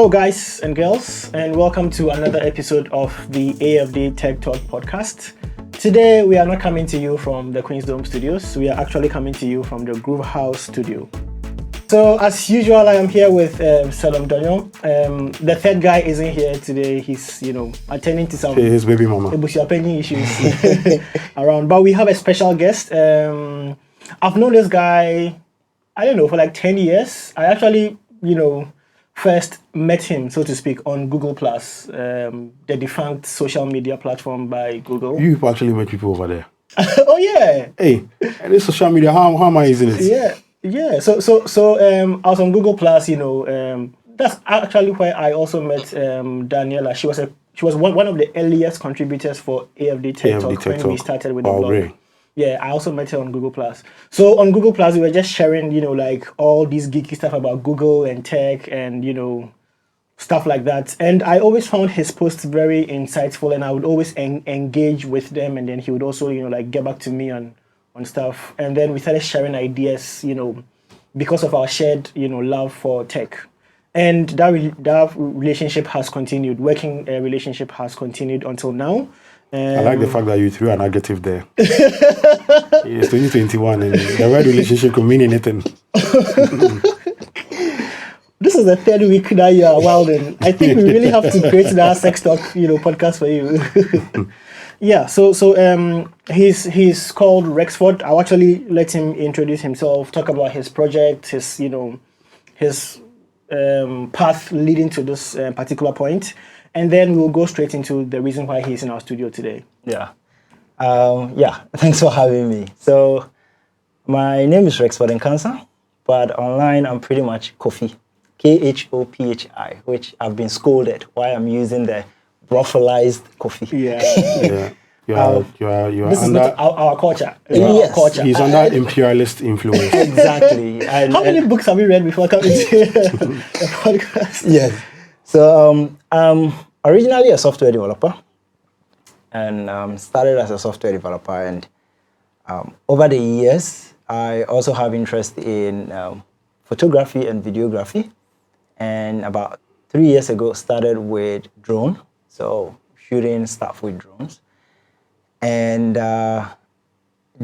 Hello, guys and girls, and welcome to another episode of the AFD Tech Talk podcast. Today, we are not coming to you from the Queensdom studios. We are actually coming to you from the Groove House studio. So, as usual, I am here with Salom Donyo. The third guy isn't here today. He's, attending to some his baby mama issues around. But we have a special guest. I've known this guy, I don't know, for like 10 years. I actually, first met him, so to speak, on Google Plus, the defunct social media platform by Google. You people actually met people over there. Oh yeah. Hey, this social media, how am I using it? Yeah. So I was on Google Plus. That's actually where I also met Daniela. She was one of the earliest contributors for AFD Tech Talk when we started with the blog. Really? Yeah, I also met her on Google Plus. So on Google Plus, we were just sharing, like all these geeky stuff about Google and tech and, stuff like that. And I always found his posts very insightful, and I would always engage with them. And then he would also, get back to me on stuff. And then we started sharing ideas, because of our shared, love for tech. And that relationship has continued. Working relationship has continued until now. I like the fact that you threw an adjective there. It's 2021 and the right relationship could mean anything. This is the third week that you are wilding. I think we really have to create that sex talk, podcast for you. Yeah, so he's called Rexford. I'll actually let him introduce himself, talk about his project, his path leading to this particular point. And then we'll go straight into the reason why he's in our studio today. Yeah. Thanks for having me. So my name is Rexford Nkansa, but online I'm pretty much KhoPhi, KHOPHI, which I've been scolded why I'm using the brofilized KhoPhi. Yeah. You are this under is not our culture. Yes. Our culture. He's under imperialist influence. Exactly. How many books have you read before coming to the podcast? Yes. So I'm originally a software developer, and started as a software developer. And over the years, I also have interest in photography and videography. And about 3 years ago, started with drone, so shooting stuff with drones. And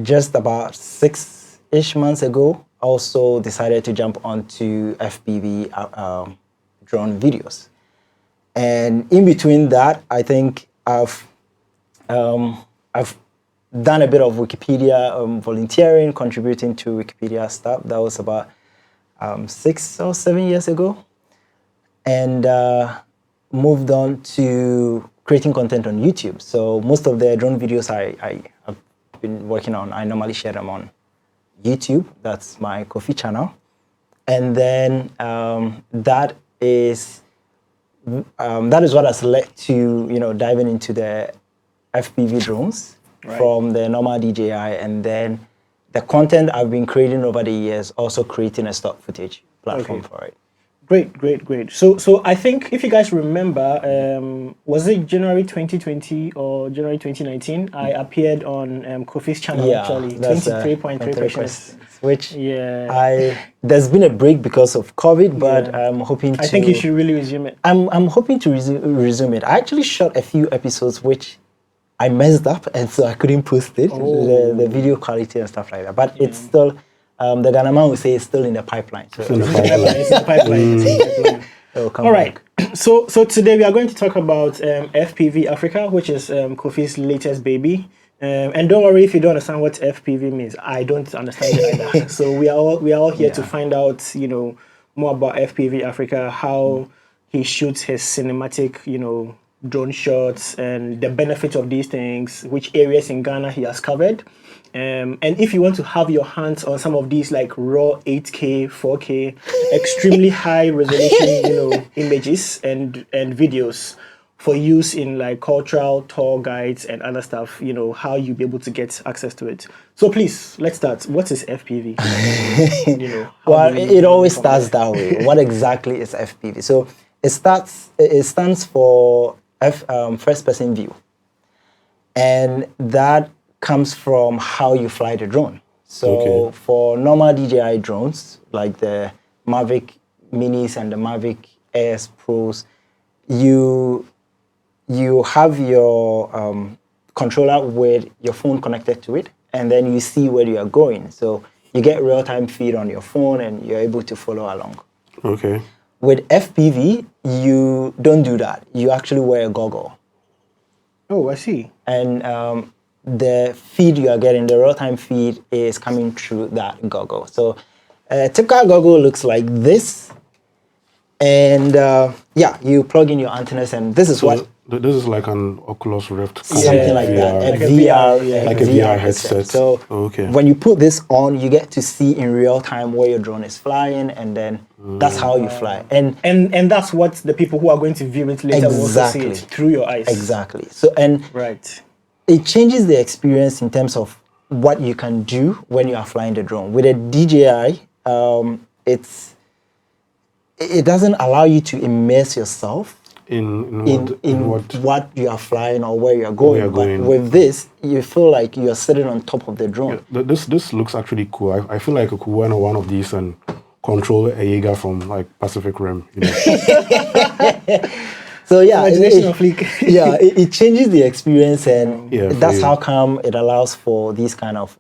just about 6-ish months ago, also decided to jump onto FPV drone videos. And in between that, I think I've done a bit of Wikipedia volunteering, contributing to Wikipedia stuff. That was about 6 or 7 years ago. And moved on to creating content on YouTube. So most of the drone videos I have been working on, I normally share them on YouTube. That's my KhoPhi channel. And then that is what has led to diving into the FPV drones from the normal DJI, and then the content I've been creating over the years, also creating a stock footage platform for it. Great. So I think if you guys remember, was it January 2020 or January 2019? I appeared on KhoPhi's channel actually. 23.3 questions. Which there's been a break because of COVID, but I'm hoping to. I think you should really resume it. I'm hoping to resume it. I actually shot a few episodes which I messed up, and so I couldn't post it. The video quality and stuff like that. But it's still, the Ghanaman will say it's still in the pipeline. So it's in the pipeline. All right. So today we are going to talk about FPV Africa, which is KhoPhi's latest baby. And don't worry if you don't understand what FPV means. I don't understand it either. So we are all here to find out, more about FPV Africa, how he shoots his cinematic, drone shots, and the benefit of these things, which areas in Ghana he has covered. And if you want to have your hands on some of these like raw 8K, 4K, extremely high resolution, images and videos, for use in like cultural tour guides and other stuff, how you'll be able to get access to it. So please, let's start. What is FPV? Well, it always starts that way. What exactly is FPV? So it stands for first person view. And that comes from how you fly the drone. So for normal DJI drones, like the Mavic Minis and the Mavic Airs Pros, you have your controller with your phone connected to it, and then you see where you are going. So you get real-time feed on your phone, and you're able to follow along. Okay. With FPV, you don't do that. You actually wear a goggle. Oh, I see. And the feed you are getting, the real-time feed, is coming through that goggle. So a typical goggle looks like this. And yeah, you plug in your antennas, and this is what... This is like an Oculus Rift. Something like that. Like a VR, like a VR headset. So okay. when you put this on, you get to see in real time where your drone is flying, and then that's how you fly. And that's what the people who are going to view it later will also see it through your eyes. Exactly. So right. It changes the experience in terms of what you can do when you are flying the drone. With a DJI, it doesn't allow you to immerse yourself in what you are flying or where you are going. But with this, you feel like you are sitting on top of the drone. Yeah, this looks actually cool. I feel like I could wear one of these and control a Jaeger from like Pacific Rim. You know? So yeah, it changes the experience, and that's you. how come it allows for these kind of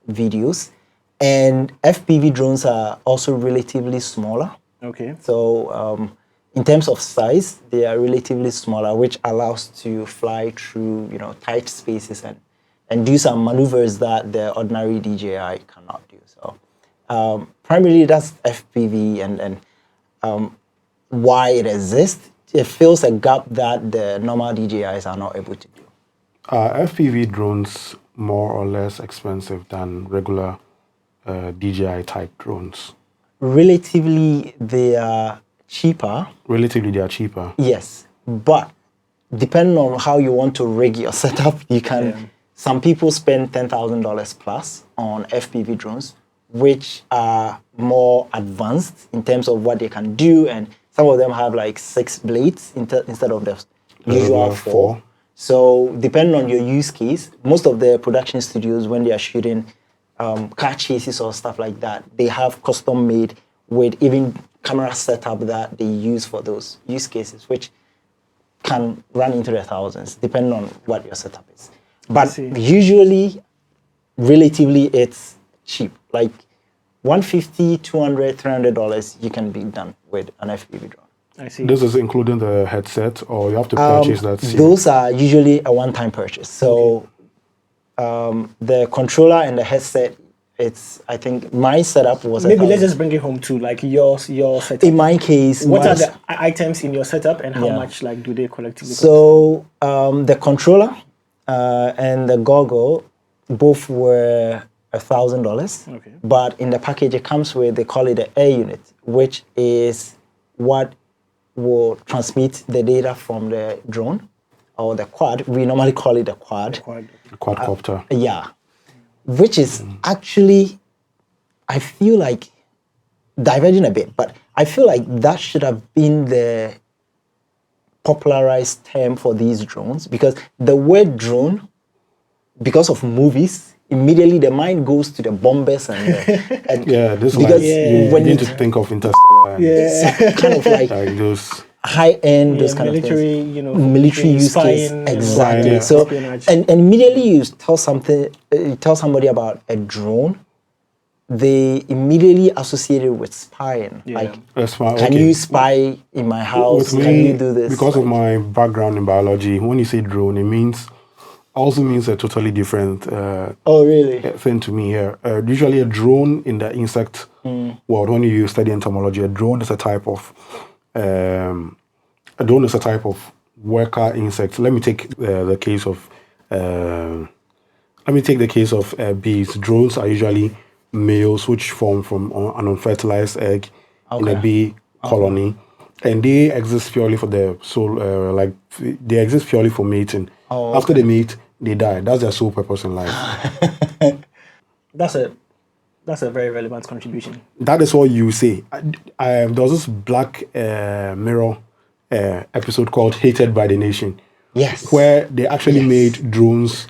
videos. And FPV drones are also relatively smaller. Okay. So in terms of size, they are relatively smaller, which allows to fly through tight spaces and do some maneuvers that the ordinary DJI cannot do. So primarily that's FPV, and why it exists. It fills a gap that the normal DJIs are not able to do. Are FPV drones more or less expensive than regular DJI type drones? Relatively, they are cheaper. Relatively, they are cheaper. Yes, but depending on how you want to rig your setup, you can. Yeah. Some people spend $10,000 plus on FPV drones, which are more advanced in terms of what they can do, and some of them have like 6 blades instead of the usual 4. So depending on your use case, most of the production studios, when they are shooting car chases or stuff like that, they have custom made with even camera setup that they use for those use cases, which can run into the thousands, depending on what your setup is. But usually, relatively, it's cheap. Like $150, $200, $300, you can be done with an FPV drone. I see. This is including the headset, or you have to purchase that? Those are usually a one-time purchase. So the controller and the headset, I think my setup was... Maybe let's just bring it home to like your setup. In my case... What are the items in your setup, and how much like do they collectively cost? So the controller and the goggle both were $1,000. Okay. But in the package it comes with, they call it the air unit, which is what will transmit the data from the drone or the quad. We normally call it a quad. The quadcopter. Yeah. Which is actually, I feel like, diverging a bit, but I feel like that should have been the popularized term for these drones, because the word drone, because of movies, immediately the mind goes to the bombers and this because you need to think of Interstellar. Kind of like those high-end, those kind military, of things. Military use case. Exactly. So, and immediately you tell somebody about a drone, they immediately associate it with spying. Like, can you spy in my house? Can you do this? Because of my background in biology, when you say drone, it also means a totally different thing to me here. Usually a drone in the insect world, when you study entomology, a drone is a type of worker insect. Let me take the case of bees. Drones are usually males which form from an unfertilized egg in a bee colony, and they exist purely for their soul. They exist purely for mating. After they mate, they die. That's their sole purpose in life. That's a very relevant contribution. That is what you say. There was this Black Mirror episode called Hated by the Nation. Yes. Where they actually made drones,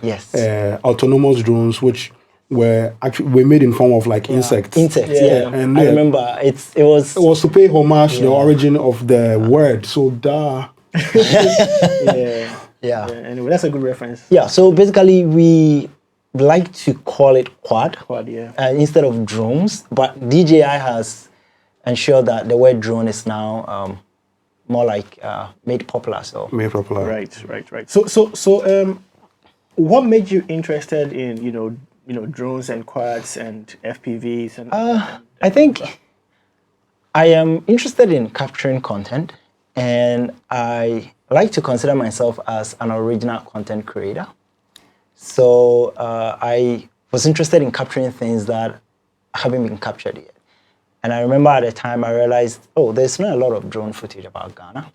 autonomous drones, which were actually made in form of like insects. Insects, yeah. And I remember it was to pay homage to the origin of the word. So da. Yeah. Anyway, that's a good reference. Yeah. So basically, we like to call it quad. Quad, yeah. Instead of drones, but DJI has ensured that the word drone is now more like made popular. So Made popular. Right. So what made you interested in drones and quads and FPVs and I think I am interested in capturing content, and I like to consider myself as an original content creator. So I was interested in capturing things that haven't been captured yet. And I remember at the time I realized, there's not a lot of drone footage about Ghana,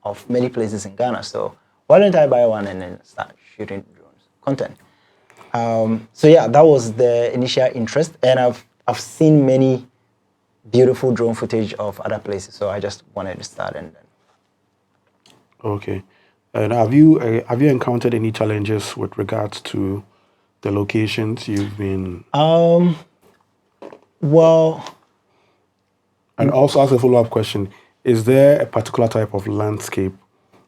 of many places in Ghana. So why don't I buy one and then start shooting drones content? So yeah, that was the initial interest, and I've seen many beautiful drone footage of other places. So I just wanted to start and then. Okay. And have you encountered any challenges with regards to the locations you've been? Well. And also, as a follow-up question, is there a particular type of landscape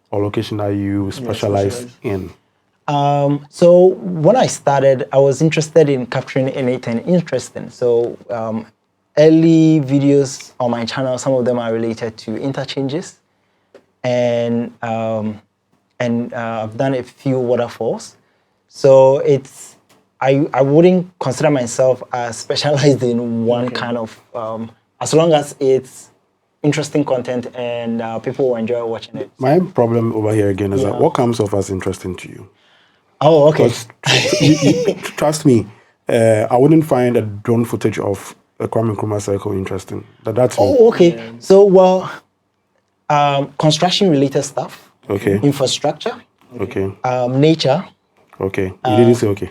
or location that you specialize in? So when I started, I was interested in capturing anything interesting. So early videos on my channel, some of them are related to interchanges, and I've done a few waterfalls. So I wouldn't consider myself as specialized in one kind of, as long as it's interesting content and people will enjoy watching it. My problem over here again is that what comes off as interesting to you? Oh, okay. Trust me, I wouldn't find a drone footage of a Kwame Nkrumah circle interesting. That's me. Oh, okay. Yeah. So, construction-related stuff. Okay. Infrastructure. Okay. Nature. Okay. You didn't say okay.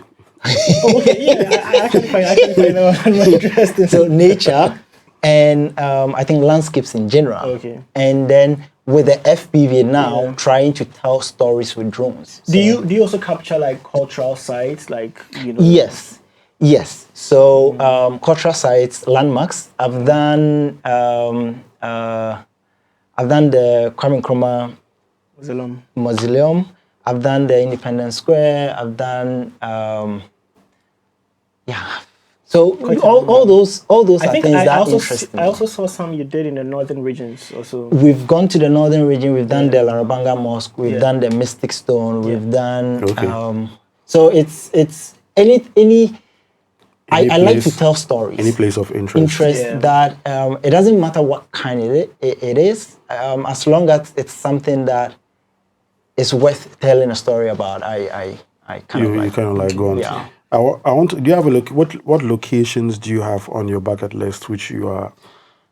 Okay. Yeah, I actually find that one more interesting. So nature, and I think landscapes in general. Okay. And then with the FPV now, trying to tell stories with drones. Do you also capture like cultural sites, like Yes. So cultural sites, landmarks. I've done the Kwame Nkrumah Mausoleum. I've done the Independence Square. I've done So all those are things that interest me. I also saw some you did in the northern regions also. We've gone to the northern region. We've done the Larabanga Mosque. We've done the Mystic Stone. We've done. So it's any. I like to tell stories. Any place of interest. That it doesn't matter what kind it is, as long as it's something that is worth telling a story about. I kind of like go on. Yeah. I want. Do you have a look? What locations do you have on your bucket list which you are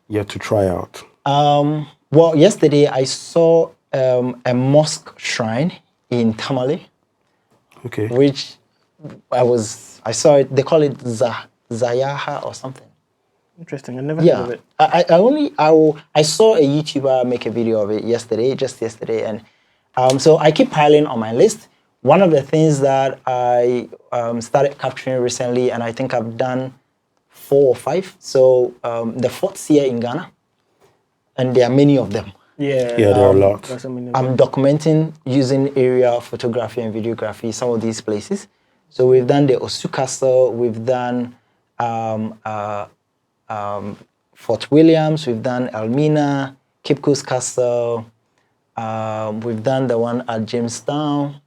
yet to try out? Well, yesterday I saw a mosque shrine in Tamale. Okay. Which I saw it. They call it Zayaha or something. Interesting. I never heard of it. I saw a YouTuber make a video of it just yesterday, and so I keep piling on my list. One of the things that I started capturing recently, and I think I've done 4 or 5. So the forts here in Ghana, and there are many of them. Yeah, there are a lot. I'm documenting using aerial photography and videography some of these places. So we've done the Osu Castle, we've done Fort Williams, we've done Elmina, Cape Coast Castle, we've done the one at Jamestown.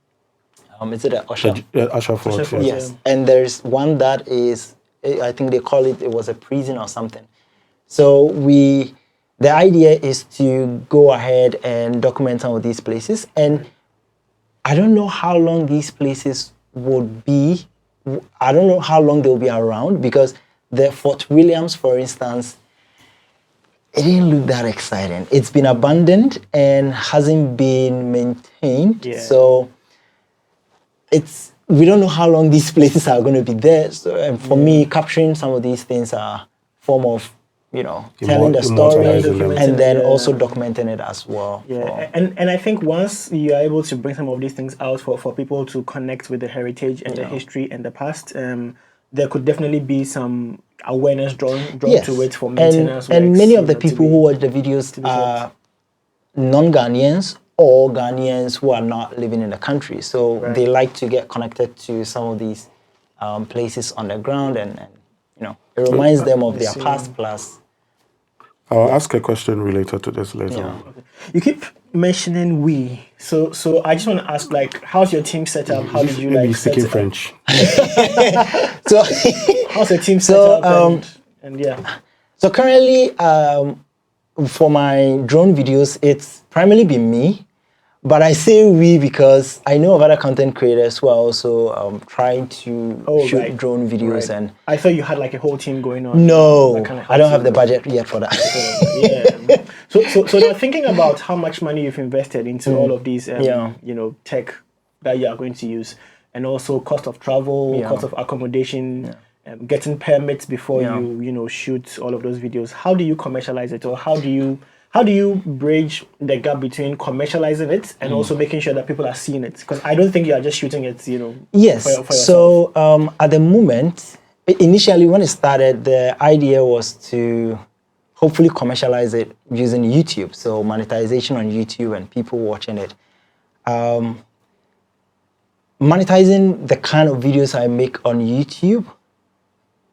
Is it Usher? Usher Fort, yes. And there's one that is, I think they call it was a prison or something. So the idea is to go ahead and document some of these places. And I don't know how long these places would be. I don't know how long they'll be around, because the Fort Williams, for instance, it didn't look that exciting. It's been abandoned and hasn't been maintained. Yeah. So we don't know how long these places are going to be there. So, and for me, capturing some of these things are form of, telling the story and then also documenting it as well. Yeah, and I think once you are able to bring some of these things out for people to connect with the heritage and the history and the past, there could definitely be some awareness drawn Yes. to it for maintenance. And works, many of the you know, to people be- who watch the videos be shot. are non-Ghanaians or Ghanaians who are not living in the country. So Right. they like to get connected to some of these places on the ground, and you know, it reminds them of I their see. past plus. I'll ask a question related to this later. Yeah. You keep mentioning we, so I just want to ask, like, how's your team set up? How did you Maybe like set speaking it up? French. So, How's your team set So, up? And yeah, so currently, for my drone videos, it's primarily been me. But I say we because I know of other content creators who are also trying to shoot right. drone videos. Right. And I thought you had like a whole team going on. no, that kinda I don't helps have the you. budget yet for that. Yeah. So now thinking about how much money you've invested into all of these, Yeah. you know, tech that you are going to use, and also cost of travel, Yeah. cost of accommodation, getting permits before Yeah. you know shoot all of those videos. How do you commercialize it, or how do you bridge the gap between commercializing it and also making sure that people are seeing it? Because I don't think you are just shooting it, you know. Yes. For yourself. So at the moment, initially when it started, the idea was to hopefully commercialize it using YouTube. So monetization on YouTube and people watching it. Monetizing the kind of videos I make on YouTube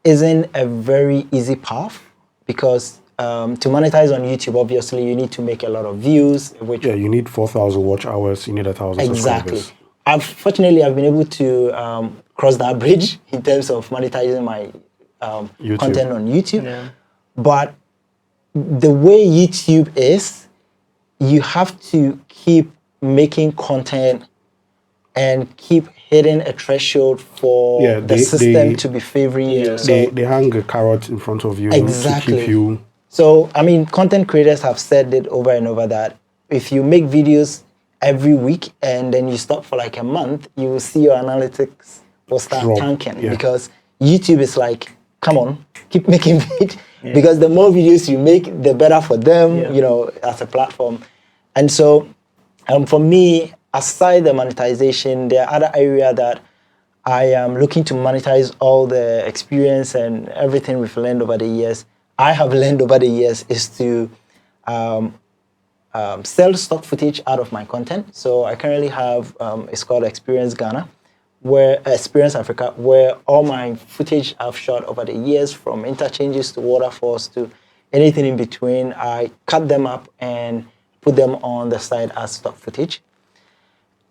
isn't a very easy path, because to monetize on YouTube, obviously you need to make a lot of views, which Yeah, you need 4,000 watch hours. You need 1,000 exactly. subscribers. Fortunately, I've been able to cross that bridge in terms of monetizing my YouTube. content on YouTube. Yeah. But the way YouTube is, you have to keep making content and keep hitting a threshold for Yeah, the system to be favoring you. So They hang a carrot in front of you Exactly. to keep you. So, I mean, content creators have said it over and over that if you make videos every week and then you stop for like a month, you will see your analytics will start Drop, tanking, yeah. because YouTube is like, come on, keep making videos, because the more videos you make, the better for them, Yeah. you know, as a platform. And so, for me, aside the monetization, there are other areas that I am looking to monetize all the experience and everything we've learned over the years. I have learned over the years is to sell stock footage out of my content. So I currently have it's called Experience Ghana, where Experience Africa, where all my footage I've shot over the years, from interchanges to waterfalls to anything in between, I cut them up and put them on the site as stock footage.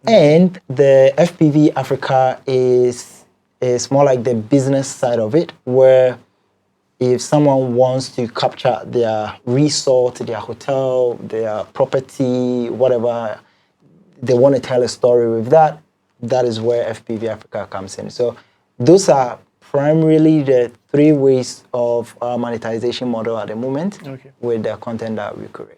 And the FPV Africa is more like the business side of it, where if someone wants to capture their resort, their hotel, their property, whatever, they want to tell a story with that, that is where FPV Africa comes in. So those are primarily the three ways of our monetization model at the moment, Okay. with the content that we create.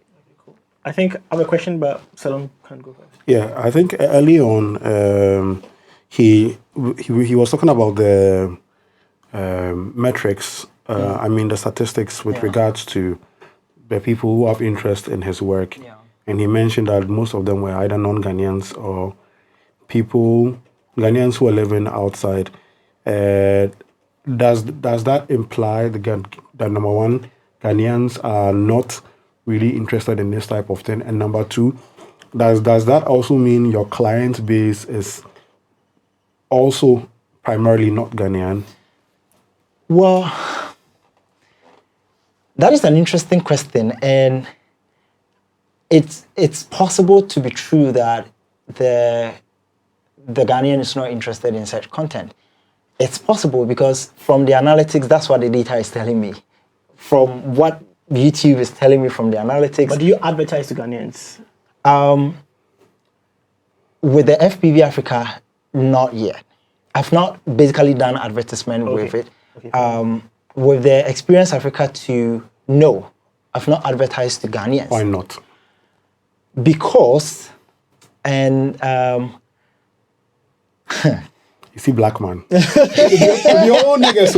I think I have a question, but Salom can go first. Yeah, I think early on, he was talking about the metrics. I mean the statistics with regards to the people who have interest in his work. Yeah. And he mentioned that most of them were either non-Ghanaians or Ghanaians who are living outside. Does that imply that number one, Ghanaians are not really interested in this type of thing, and number two, does that also mean your client base is also primarily not Ghanaian? Well, that is an interesting question, and it's possible to be true that the Ghanaian is not interested in such content. It's possible because from the analytics, that's what the data is telling me. From what YouTube is telling me from the analytics. But do you advertise to Ghanaians? With the FPV Africa, not yet. I've not basically done advertisement with it. Okay. With the Experience Africa no, I've not advertised to Ghanaians. Why not? Because, and You see, black man. Your own niggas.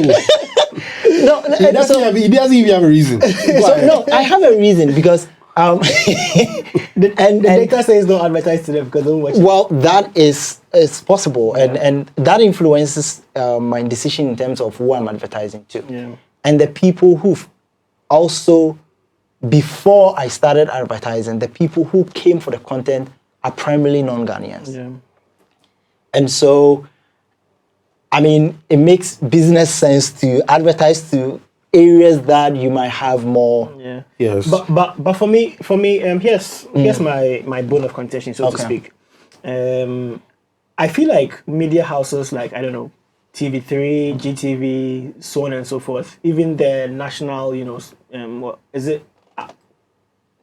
no, He doesn't even have a reason. so no, I have a reason, because And the data says don't advertise to them because don't watch it. Well, that is possible, and that influences my decision in terms of who I'm advertising to. Yeah. And the people who've also, before I started advertising, the people who came for the content are primarily non-Ghanaians. Yeah. And so, I mean, it makes business sense to advertise to areas that you might have more. Yeah. Yes. But for me, here's my bone of contention, so to Okay. speak. I feel like media houses like, I don't know, TV3, GTV, so on and so forth, even the national, what is it?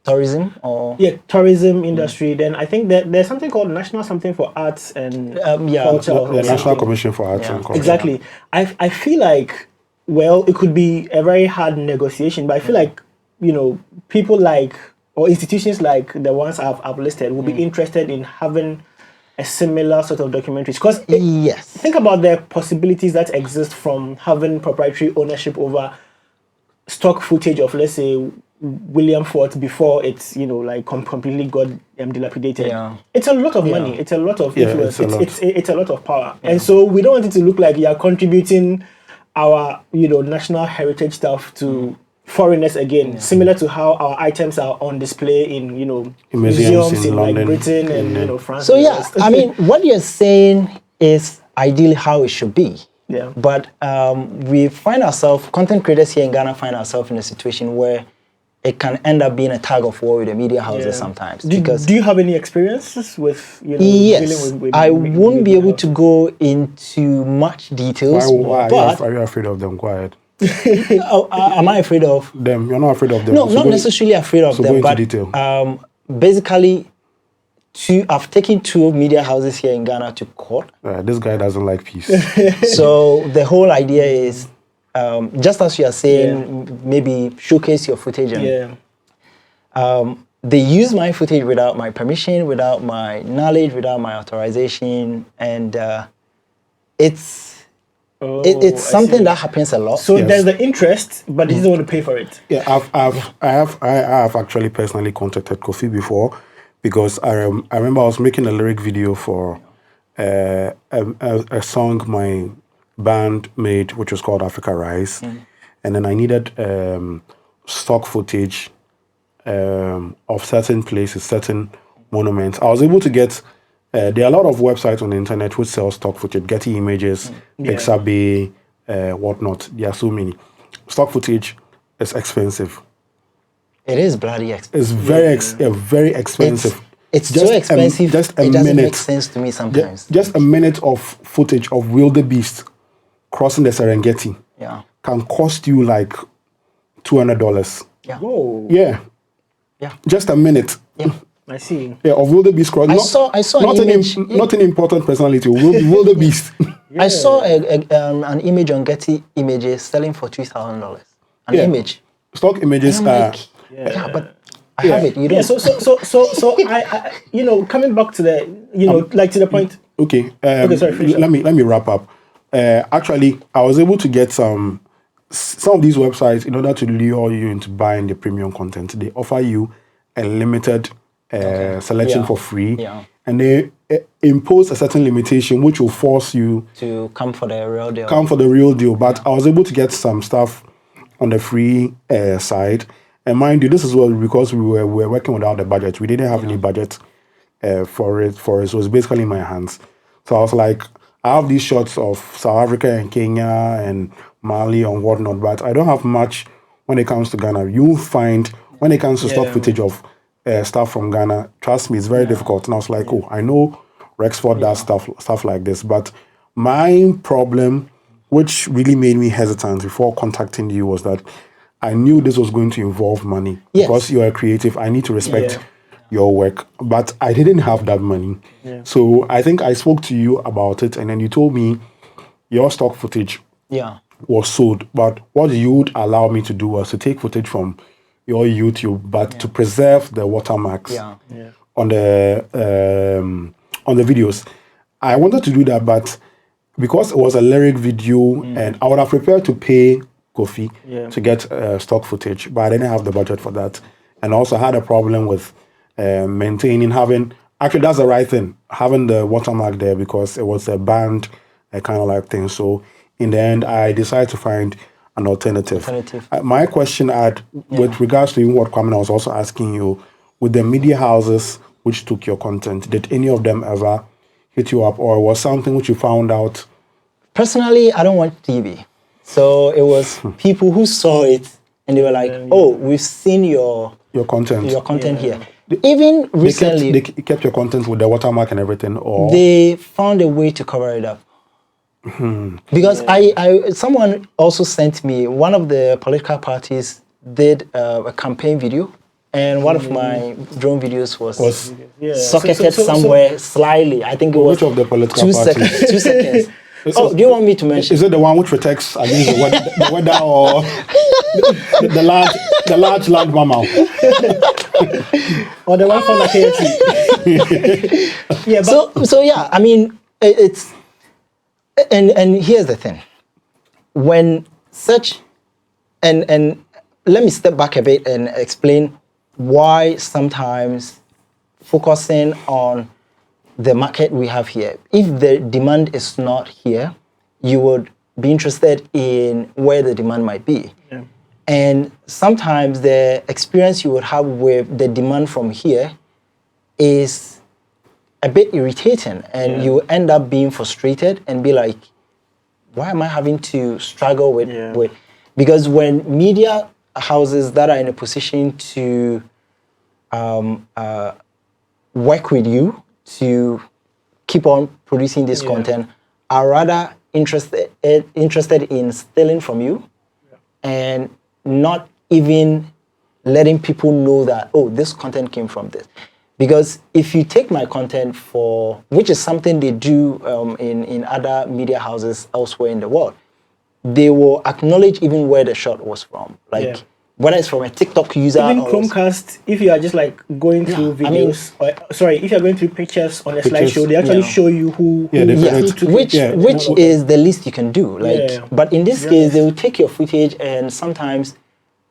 Tourism or Tourism industry. Then I think that there's something called National Something for Arts and Culture. or the National something. Commission for Arts Yeah. and Culture. Exactly. I feel like, well, it could be a very hard negotiation, but I feel like, people like, or institutions like the ones I've listed will be interested in having a similar sort of documentaries. Because yes, think about the possibilities that exist from having proprietary ownership over stock footage of, let's say, William Fort before it's, completely got dilapidated. Yeah. It's a lot of money. It's a lot of influence. it's It's a lot of power. And so we don't want it to look like you're contributing our, national heritage stuff to foreigners again, similar to how our items are on display in, museums in London, like Britain and, France. So and the yeah, rest. I mean, what you're saying is ideally how it should be. Yeah. But we find ourselves, content creators here in Ghana find ourselves in a situation where it can end up being a tug of war with the media houses sometimes. Do you have any experiences with, yes, dealing with I won't be able to go into much details. Why but are you afraid of them? Quiet. am I afraid of Them. You're not afraid of them. No, So not go- necessarily afraid of so them, go into but detail. basically, I've taken 2 media houses here in Ghana to court. This guy doesn't like peace. So the whole idea is, just as you are saying, maybe showcase your footage. And, they use my footage without my permission, without my knowledge, without my authorization, and it's something that happens a lot. So Yes. there's the interest, but he doesn't want to pay for it. Yeah, I have actually personally contacted KhoPhi before because I remember I was making a lyric video for a song my band made, which was called Africa Rise, and then I needed stock footage of certain places, certain monuments. I was able to get. There are a lot of websites on the internet which sell stock footage, Getty Images, Pixabay, whatnot. There are so many. Stock footage is expensive. It is bloody expensive. It's very expensive. It's so expensive. Just a it doesn't minute. make sense to me sometimes. Just a minute of footage of wildebeest crossing the Serengeti Yeah. can cost you like $200. Yeah. Whoa. Yeah. Yeah. Just a minute. Yeah. I see. Yeah, of wildebeest crossing. I saw not an image. Not an important personality. Wildebeest. I saw an image on Getty Images selling for $2,000. An Yeah. image. Stock images I'm are. like, yeah, but I have it. You don't. Yeah, so I coming back to the, like to the point. Okay. sorry, finish up. let me wrap up. Actually, I was able to get some of these websites in order to lure you into buying the premium content. They offer you a limited selection Yeah. for free, Yeah. and they impose a certain limitation which will force you to come for the real deal. come for the real deal. But I was able to get some stuff on the free side. And mind you, this is what because we were working without the budget. We didn't have any budget for it. So it's basically in my hands. So I was like, I have these shots of South Africa and Kenya and Mali and whatnot, but I don't have much when it comes to Ghana. You'll find when it comes to stock footage of stuff from Ghana, trust me, it's very difficult. And I was like, I know Rexford does stuff like this, but my problem, which really made me hesitant before contacting you, was that I knew this was going to involve money. Yes. Because you are creative, I need to respect your work, but I didn't have that money. Yeah. So I think I spoke to you about it, and then you told me your stock footage Yeah. was sold, but what you would allow me to do was to take footage from your YouTube, but to preserve the watermarks on the videos. I wanted to do that, but because it was a lyric video, and I would have prepared to pay KhoPhi to get stock footage, but I didn't have the budget for that. and also had a problem with maintaining having. Actually, that's the right thing, having the watermark there, because it was a banned kind of like thing. So in the end, I decided to find an alternative. My question with regards to even what Kwame was also asking you, with the media houses which took your content, did any of them ever hit you up, or was something which you found out? Personally, I don't want TV. So it was people who saw it and they were like, oh, we've seen your content here. Even recently, they kept your content with the watermark and everything, or they found a way to cover it up. Because someone also sent me, one of the political parties did a campaign video, and one of my drone videos was socketed somewhere slightly. I think it was which of the political 2 parties? seconds. 2 seconds. Oh, do you want me to mention? Is it the one which protects against the weather, or the large land mammal? Or the one from the KFC? Yeah, but so yeah, I mean, it's and here's the thing. When such and let me step back a bit and explain why sometimes focusing on the market we have here, if the demand is not here, you would be interested in where the demand might be. Yeah. And sometimes the experience you would have with the demand from here is a bit irritating, and you end up being frustrated and be like, why am I having to struggle with because when media houses that are in a position to work with you to keep on producing this content are rather interested in stealing from you and not even letting people know that, oh, this content came from this. Because if you take my content which is something they do in other media houses elsewhere in the world, they will acknowledge even where the shot was from. Like, whether it's from a TikTok user. Even Chromecast, if you are just like going through videos, if you're going through pictures on a slideshow, they actually show you who took which is the least you can do. But in this case, they will take your footage and sometimes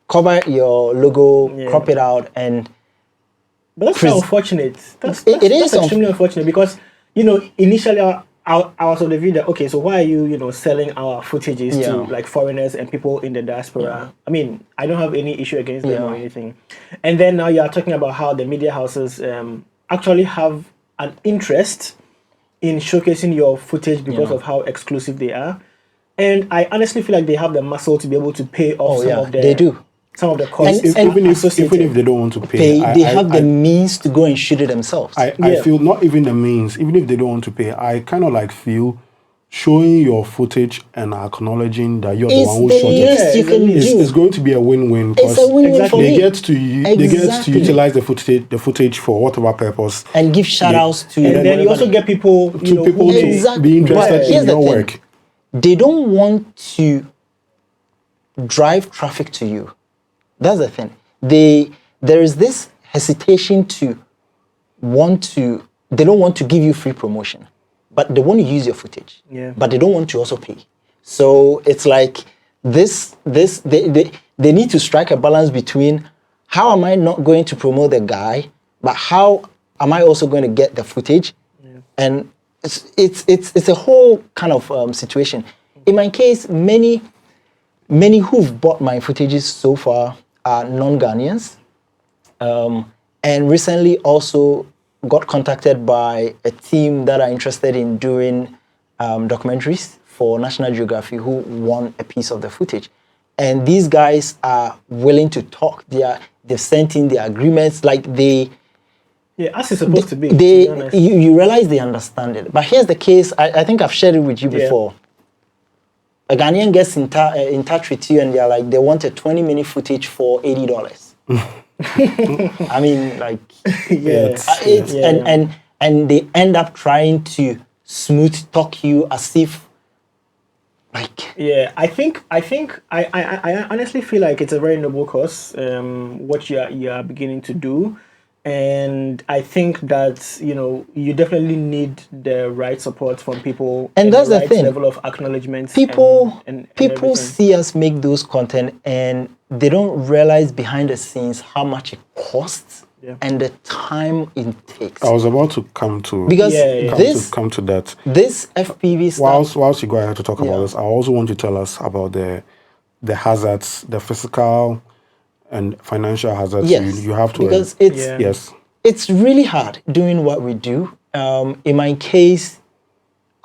cover your logo, crop it out, and. But that's unfortunate. That's extremely unfortunate, because initially I was of the view that, okay, so why are you selling our footages to like foreigners and people in the diaspora? I mean, I don't have any issue against them or anything. And then now you are talking about how the media houses actually have an interest in showcasing your footage because of how exclusive they are. And I honestly feel like they have the muscle to be able to pay off some of the costs. Even if they don't want to pay, they have the means to go and shoot it themselves. I feel not even the means, even if they don't want to pay, I kind of like feel showing your footage and acknowledging that you're the one who shot it is going to be a win-win, because they get to utilize the footage for whatever purpose and give shout-outs to. And then you also get people to be interested in your work. They don't want to drive traffic to you. That's the thing. There is this hesitation they don't want to give you free promotion, but they want to use your footage. But they don't want to also pay. So it's like they need to strike a balance between, how am I not going to promote the guy, but how am I also going to get the footage? And it's a whole kind of situation. In my case, many who've bought my footages so far are non-Ghanaians, and recently also got contacted by a team that are interested in doing documentaries for National Geographic, who won a piece of the footage. And these guys are willing to talk. They've sent in their agreements, like as it's supposed to be. You realize they understand it. But here's the case. I think I've shared it with you before. A Ghanaian gets in touch with you and they're like, they want a 20-minute footage for $80. I mean, like, and they end up trying to smooth talk you as if, like. Yeah, I honestly feel like it's a very noble cause, what you are beginning to do. And I think that, you know, you definitely need the right support from people, And that's the right thing. level of acknowledgement. People and people everything. see us make those content and they don't realize behind the scenes how much it costs and the time it takes. I was about to come to Because come to that. This FPV stuff. Whilst you go ahead to talk about this, I also want to tell us about the hazards, the physical and financial hazards you have to. Because it's really hard doing what we do. In my case,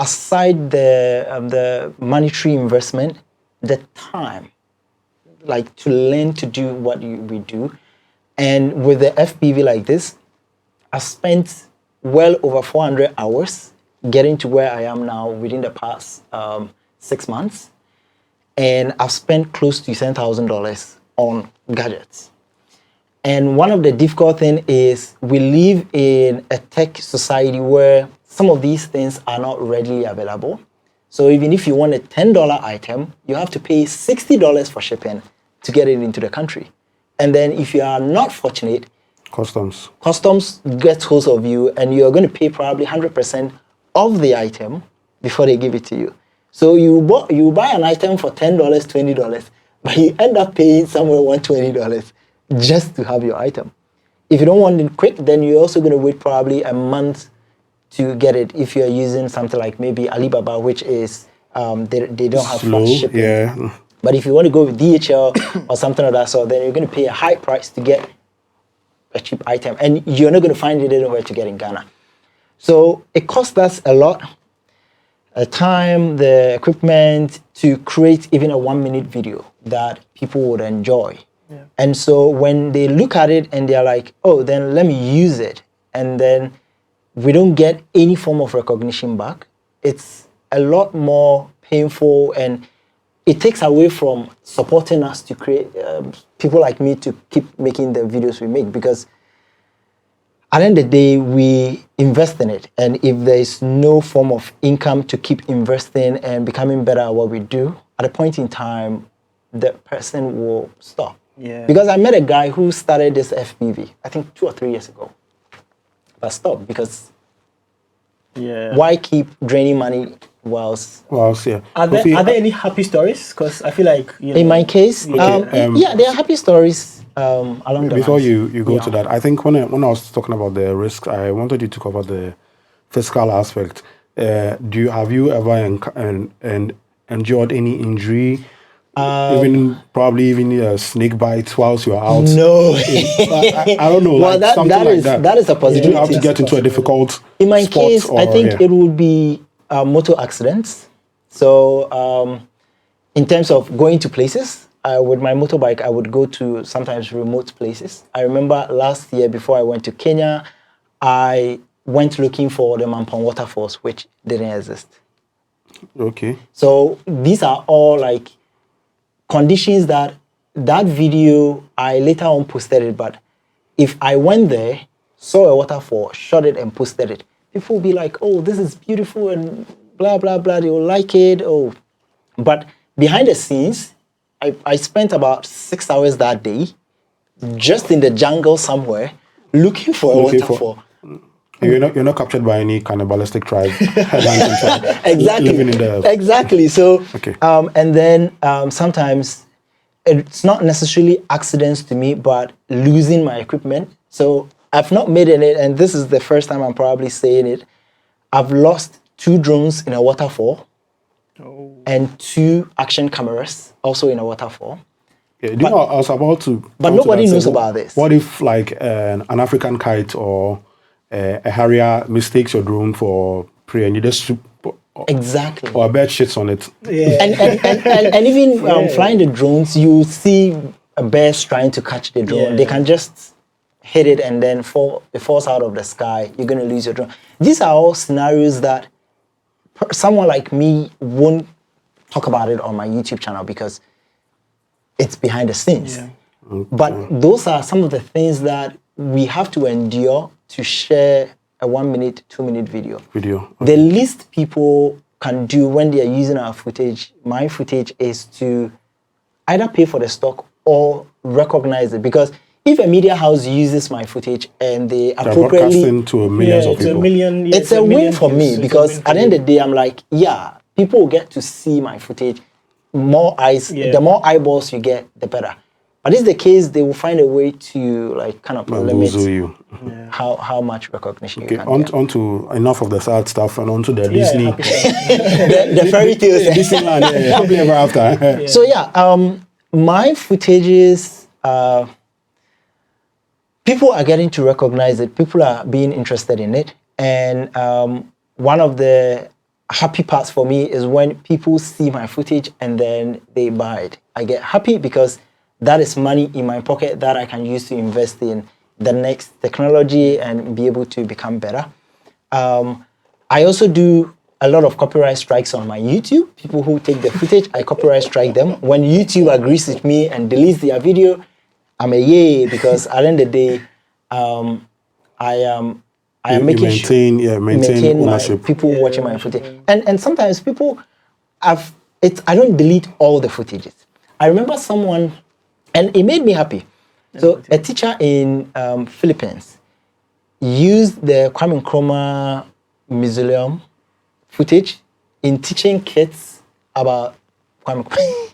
aside the monetary investment, the time, like to learn to do what we do, and with the FPV like this, I spent well over 400 hours getting to where I am now within the past 6 months, and I've spent close to $10,000 on gadgets. And one of the difficult things is we live in a tech society where some of these things are not readily available. So even if you want a $10 item, you have to pay $60 for shipping to get it into the country. And then if you are not fortunate, customs gets hold of you and you're going to pay probably 100% of the item before they give it to you. So you buy an item for $10, $20, but you end up paying somewhere $120 just to have your item. If you don't want it quick, then you're also going to wait probably a month to get it if you're using something like maybe Alibaba, which is they don't have fast shipping. Yeah. But if you want to go with DHL or something of that sort, then you're going to pay a high price to get a cheap item, and you're not going to find it anywhere to get in Ghana. So it costs us a lot, the time, the equipment to create even a 1-minute video that people would enjoy. Yeah. And so when they look at it and they're like, oh, then let me use it, and then we don't get any form of recognition back, it's a lot more painful, and it takes away from supporting us to create people like me to keep making the videos we make, because at the end of the day, we invest in it. And if there is no form of income to keep investing and becoming better at what we do, at a point in time, the person will stop. Yeah. Because I met a guy who started this FPV, I think 2 or 3 years ago, but stopped because why keep draining money whilst yeah. Are there any happy stories? Because I feel like, you know, in my case, there are happy stories along the before lines. you go to that, I think when I was talking about the risk, I wanted you to cover the physical aspect. Have you ever endured any injury? Even a snake bite whilst you're out? No. I don't know. Well, like that is a possibility. You have to get into a difficult in my spot, case, I think it would be motor accidents. So in terms of going to places, with my motorbike, I would go to sometimes remote places. I remember last year before I went to Kenya, I went looking for the Mampong waterfalls, which didn't exist. Okay. So these are all like conditions that video, I later on posted it, but if I went there, saw a waterfall, shot it and posted it, people will be like, oh, this is beautiful and blah, blah, blah, they will like it. Oh, but behind the scenes, I spent about 6 hours that day just in the jungle somewhere looking for a waterfall. You're not captured by any cannibalistic tribe. Exactly. Exactly. So, and then sometimes it's not necessarily accidents to me, but losing my equipment. So I've not made it, and this is the first time I'm probably saying it. I've lost 2 drones in a waterfall and 2 action cameras also in a waterfall. Yeah, I was about to. But nobody knows about this. What if like an African kite or a Harrier mistakes your drone for prey and you just exactly, or a bird shits on it? Yeah. and even flying the drones, you see a bird trying to catch the drone. They can just hit it and then it falls out of the sky. You're going to lose your drone. These are all scenarios that someone like me won't talk about it on my YouTube channel because it's behind the scenes. Yeah. Okay. But those are some of the things that we have to endure to share a 1-minute, 2-minute video. Okay. The least people can do when they are using our footage, my footage, is to either pay for the stock or recognize it. Because if a media house uses my footage and they They're appropriately, broadcasting to millions of people. it's a win for me, because at the end of the day, I'm like, yeah, people will get to see my footage. More eyes, the more eyeballs you get, the better. But it's the case, they will find a way to like kind of limit you. how much recognition Okay, you can get. on to enough of the sad stuff and on to the Disney. the fairy tales. Disneyland, happily ever after. So my footages, people are getting to recognize it. People are being interested in it. And one of the happy parts for me is when people see my footage and then they buy it. I get happy because that is money in my pocket that I can use to invest in the next technology and be able to become better. I also do a lot of copyright strikes on my YouTube. People who take the footage, I copyright strike them. When YouTube agrees with me and deletes their video, I'm a yay, because at the end of the day, I am making maintain ownership. People watching my footage, and sometimes people have it. I don't delete all the footages. I remember someone, and it made me happy. So a teacher in Philippines used the Kwame Nkrumah Mausoleum footage in teaching kids about Kwame Nkrumah.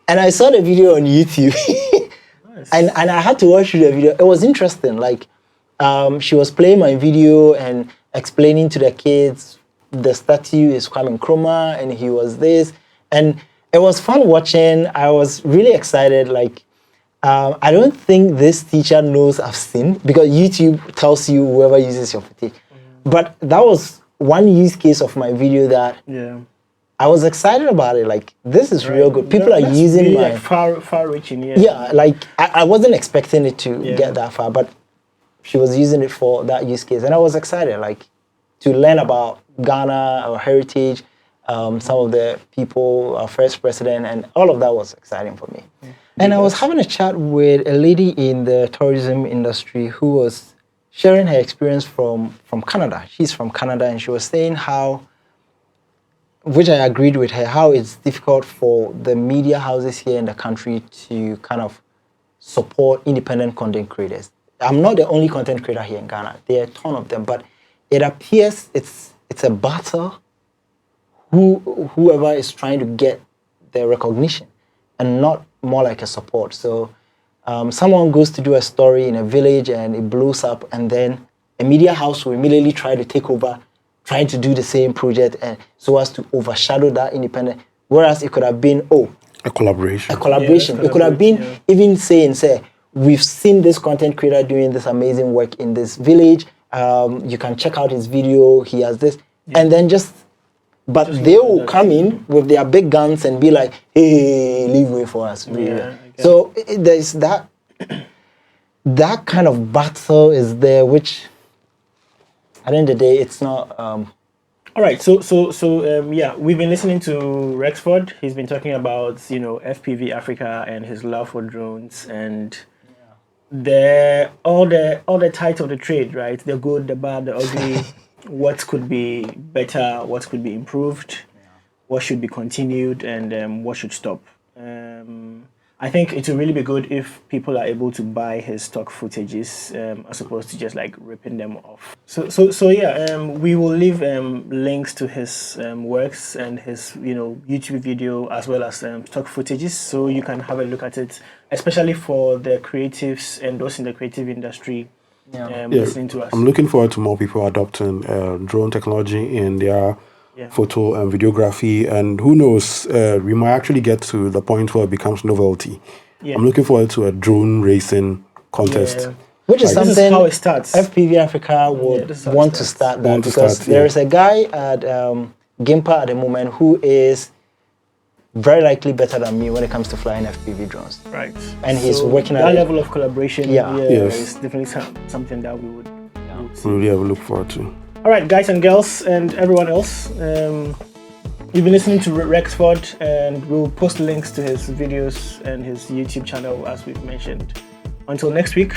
And I saw the video on YouTube. Nice. and I had to watch the video. It was interesting. Like, she was playing my video and explaining to the kids the statue is Kwame Nkrumah and he was this. And it was fun watching. I was really excited. Like, I don't think this teacher knows I've seen, because YouTube tells you whoever uses your footage. But that was one use case of my video that I was excited about it. Like, this is real good. People are using really my... Like far-reaching, Yeah, like, I wasn't expecting it to get that far, but she was using it for that use case. And I was excited, like, to learn about Ghana, our heritage, some of the people, our first president, and all of that was exciting for me. And I was having a chat with a lady in the tourism industry who was sharing her experience from Canada. She's from Canada, and she was saying how, which I agreed with her, how it's difficult for the media houses here in the country to kind of support independent content creators. I'm not the only content creator here in Ghana. There are a ton of them, but it appears it's a battle. Whoever is trying to get the recognition, and not more like a support. So someone goes to do a story in a village and it blows up, and then a media house will immediately try to take over, trying to do the same project, and so as to overshadow that independent. Whereas it could have been, a collaboration. It could have been even saying, we've seen this content creator doing this amazing work in this village. You can check out his video. He has this, and then but they will come in with their big guns and be like, hey, leave way for us. So there's that kind of battle is there, which at the end of the day, it's not... All right, so we've been listening to Rexford. He's been talking about, FPV Africa and his love for drones, and all the types of the trade, right? The good, the bad, the ugly. What could be better, what could be improved, what should be continued, and what should stop. I think it will really be good if people are able to buy his stock footages as opposed to just like ripping them off. We will leave links to his works and his YouTube video, as well as stock footages, so you can have a look at it, especially for the creatives and those in the creative industry. Listening to us. I'm looking forward to more people adopting drone technology in their photo and videography, and who knows, we might actually get to the point where it becomes novelty. I'm looking forward to a drone racing contest. Which is something this is how it starts. FPV Africa would want to start that, because there is a guy at Gimpa at the moment who is very likely better than me when it comes to flying FPV drones. Right. And he's working at that level of collaboration. Yes. Is definitely something that we would really have a look forward to. All right, guys and girls and everyone else. You've been listening to Rexford, and we'll post links to his videos and his YouTube channel, as we've mentioned. Until next week,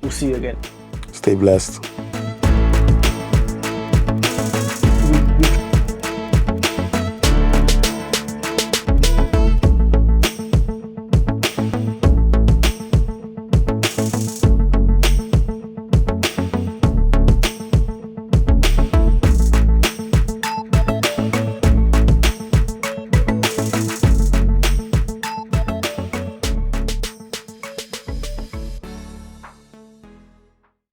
we'll see you again. Stay blessed.